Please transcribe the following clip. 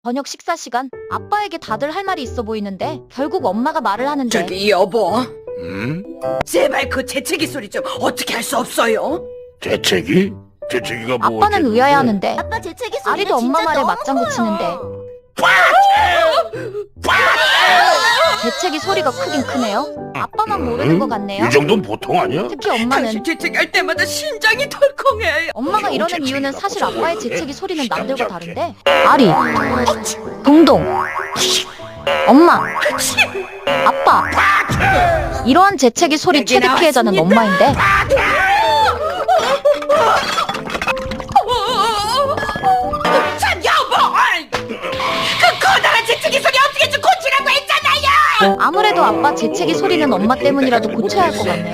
저녁 식사 시간. 아빠에게 다들 할 말이 있어 보이는데 결국 엄마가 말을 하는데 저기 여보, 응? 제발 그 재채기 소리 좀 어떻게 할 수 없어요? 재채기? 재채기가 뭐 아빠는 어쨌는데? 의아해하는데 아빠 재채기 소리가 아리도 엄마 진짜 말에 너무 맞장구 커요. 치는데 재채기 소리가 크긴 크네요. 아빠만 모르는 것 같네요. 이 정도는 보통 아니야? 특히 엄마는 당신 재채기 할 때마다 심장이 덜컹해요. 엄마가 이러는 재채기가 이유는 사실 아빠의 무서워요. 재채기 소리는 남들과 잠잠해. 다른데 아리, 동동, 엄마, 아빠 이러한 재채기 소리 최대 피해자는 엄마인데 참 여보, 그 커다란 재채기 소리 어떻게 좀 고치라고 했잖아요. 아무래도 아빠 재채기 소리는 엄마 때문이라도 고쳐야 할 것 같네요.